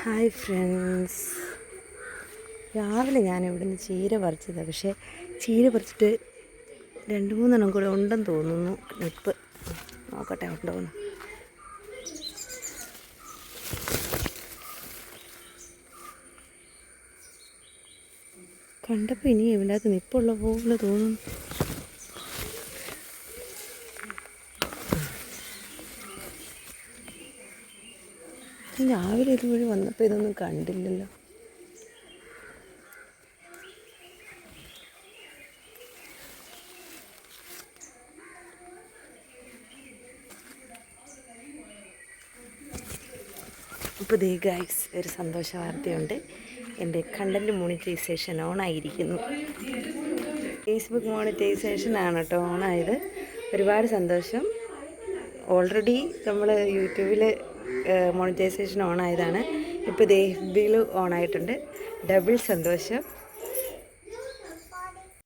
Hi friends, രാവിലെ ഞാൻ ഇവിടുന്ന് ചീര പറിച്ചതാണ്. പക്ഷേ ചീര പറിച്ചിട്ട് 2-3 കൂടെ ഉണ്ടെന്ന് തോന്നുന്നു. നിപ്പ് നോക്കട്ടെ ഉണ്ടോന്ന്. കണ്ടപ്പോൾ ഇനി ഇവിടെ അകത്ത് നിപ്പുള്ള പോലെ തോന്നുന്നു. രാവിലെ ഇതുവഴി വന്നപ്പോൾ ഇതൊന്നും കണ്ടില്ലല്ലോ. ഇപ്പോൾ ദേ ഗൈസ്, ഒരു സന്തോഷ വാർത്തയുണ്ട്. എൻ്റെ കണ്ടൻറ്റ് മോണിറ്റൈസേഷൻ ഓണായിരിക്കുന്നു. ഫേസ്ബുക്ക് മോണിറ്റൈസേഷൻ ആണ് കേട്ടോ ഓണായത്. ഒരുപാട് സന്തോഷം. ഓൾറെഡി നമ്മൾ യൂട്യൂബിൽ മോണിറ്റൈസേഷൻ ഓണായതാണ്. ഇപ്പോൾ ദേ FBയിൽ ഓണായിട്ടുണ്ട്. ഡബിൾ സന്തോഷം.